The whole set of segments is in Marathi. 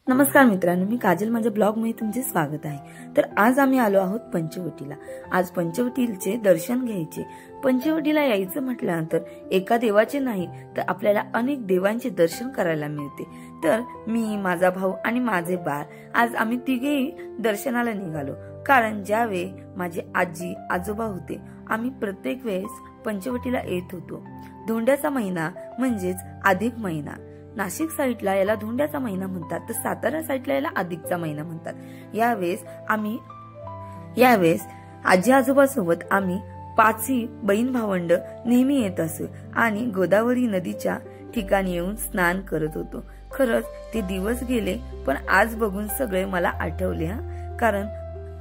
नमस्कार मित्रांनो, मी काजल, माझ्या ब्लॉग मध्ये तुमचे स्वागत आहे। तर आज आम्ही आलो आहोत पंचवटीला। आज पंचवटीचे दर्शन घ्यायचे। पंचवटीला यायचं म्हटल्यानंतर एका देवाचे नाही तर आपल्याला अनेक देवांचे दर्शन करायला मिळते। तर मी, माझा भाऊ आणि माझे बाळ आज आम्ही तिघेही दर्शनाला निघालो। कारण ज्यावेळी माझे आजी आजोबा होते, आम्ही प्रत्येक वेळेस पंचवटीला येत होतो। धोंड्याचा महिना म्हणजेच अधिक महिना। नाशिक साईडला याला धोंड्याचा महिना म्हणतात, तर सातारा साईडला याला अधिकचा महिना म्हणतात। यावेळेस आजी आजोबा सोबत आम्ही पाचही बहीण भावंड नेहमी येत असू आणि गोदावरी नदीच्या ठिकाणी येऊन स्नान करत होतो। खरंच ते दिवस गेले, पण आज बघून सगळे मला आठवले कारण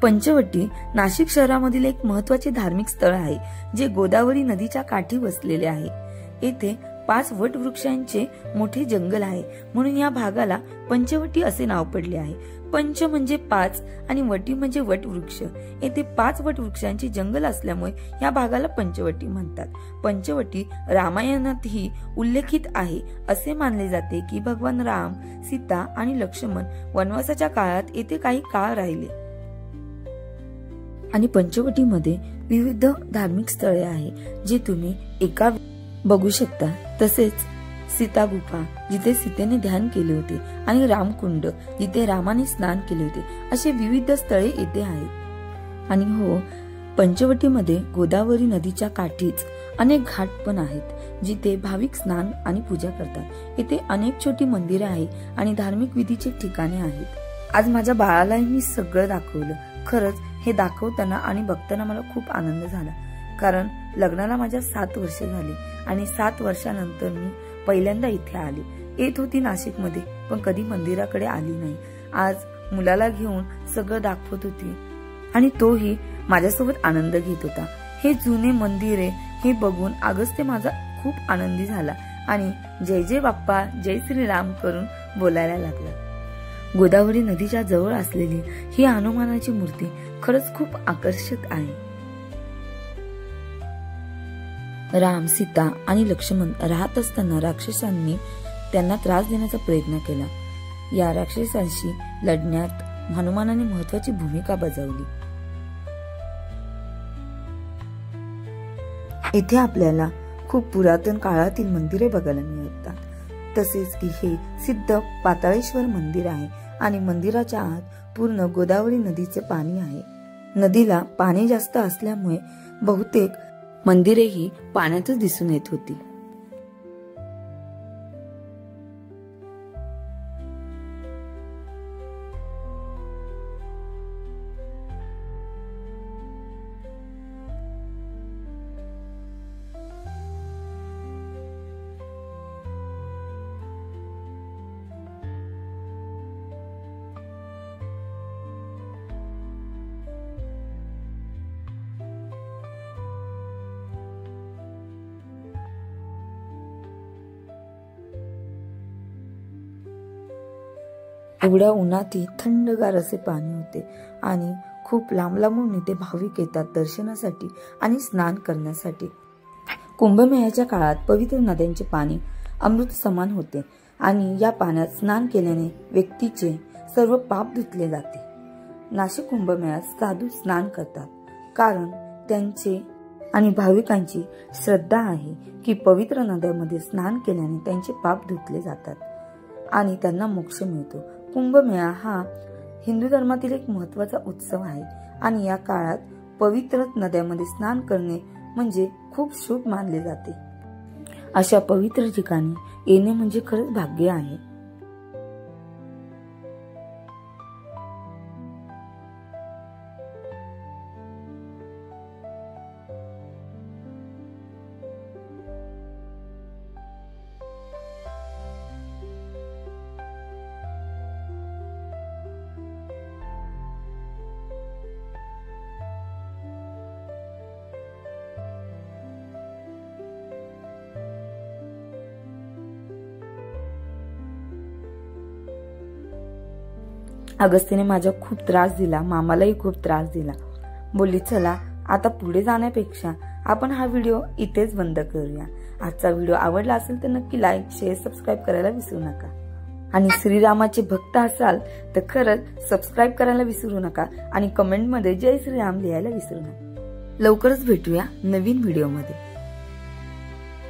पंचवटी नाशिक शहरामधील एक महत्त्वाचे धार्मिक स्थळ आहे, जे गोदावरी नदीच्या काठी वसलेले आहे। येथे 5 वटवृक्षांचे मोठे जंगल आहे, म्हणून या भागाला पंचवटी असे नाव पडले आहे। पंच म्हणजे 5 आणि वटी म्हणजे वटवृक्ष। येथे 5 वटवृक्षांचे जंगल असल्यामुळे या भागाला पंचवटी म्हणतात। पंचवटी रामायणातही उल्लेखित आहे। असे मानले जाते की भगवान राम, सीता आणि लक्ष्मण वनवासाच्या काळात येथे काही काळ राहिले आणि पंचवटीमध्ये विविध धार्मिक स्थळे आहे, जे तुम्ही एका बघू शकता। तसेच सीता गुफा, जिथे सीतेने ध्यान केले होते, आणि रामकुंड, जिथे रामाने स्नान केले होते, असे विविध स्थळे येथे आहेत। आणि हो, पंचवटीमध्ये गोदावरी नदीच्या काठीच अनेक घाट पण आहेत, जिथे भाविक स्नान आणि पूजा करतात। येथे अनेक छोटी मंदिरे आहेत आणि धार्मिक विधीचे ठिकाणे आहेत। आज माझ्या बाळालाही मी सगळं दाखवलं। खरंच हे दाखवताना आणि बघताना मला खूप आनंद झाला, कारण लग्नाला माझ्या 7 वर्षे झाली आणि 7 वर्षानंतर मी पहिल्यांदा इथे आले। येत होती नाशिकमध्ये, पण कधी मंदिराकडे आली नाही। आज मुलाला घेऊन सगळं दाखवत होती आणि तोही माझ्यासोबत आनंद घेत होता। हे जुने मंदिर हे बघून अगस्त्य माझा खूप आनंदी झाला आणि जय जय बाप्पा, जय श्रीराम करून बोलायला लागला। गोदावरी नदीच्या जवळ असलेली ही हनुमानाची मूर्ती खरंच खूप आकर्षक आहे। राम, सीता आणि लक्ष्मण राहत असताना राक्षसांनी त्यांना त्रास देण्याचा प्रयत्न केला। या राक्षसांशी लढण्यात हनुमानाने महत्त्वाची भूमिका बजावली। येथे आपल्याला खूप पुरातन काळातील मंदिरे बघायला मिळतात। तसेच की हे सिद्ध पाताळेश्वर मंदिर आहे आणि मंदिराच्या आत पूर्ण गोदावरी नदीचे पाणी आहे। नदीला पाणी जास्त असल्यामुळे बहुतेक मंदिरेही पाण्यातच दिसून येत होती। एवढ्या उन्हातही थंडगार असे पाणी होते आणि खूप लांब लांबून इथे भाविक येतात दर्शनासाठी आणि स्नान करण्यासाठी। कुंभमेळ्याच्या काळात पवित्र नद्यांचे पाणी अमृत समान होते आणि या पाण्यात स्नान केल्याने व्यक्तीचे सर्व पाप धुतले जाते। नाशिक कुंभमेळ्यात साधू स्नान करतात, कारण त्यांचे आणि भाविकांची श्रद्धा आहे की पवित्र नद्यांमध्ये स्नान केल्याने त्यांचे पाप धुतले जातात आणि त्यांना मोक्ष मिळतो। कुंभमेळा हा हिंदू धर्मातील एक महत्त्वाचा उत्सव आहे आणि या काळात पवित्र नद्यांमध्ये स्नान करणे म्हणजे खूप शुभ मानले जाते। अशा पवित्र ठिकाणी येणे म्हणजे खरंच भाग्य आहे। अगस्त्यने माझा खूप त्रास दिला, मामालाही खूप त्रास दिला। बोलली चला आता पुढे जाण्यापेक्षा आपण हा व्हिडिओ इथेच बंद करूया। आजचा व्हिडिओ आवडला असेल तर नक्की लाईक, शेअर, सबस्क्राईब करायला विसरू नका। आणि श्रीरामाचे भक्त असाल तर खरंच सबस्क्राईब करायला विसरू नका आणि कमेंटमध्ये जय श्रीराम लिहायला विसरू नका। लवकरच भेटूया नवीन व्हिडिओमध्ये।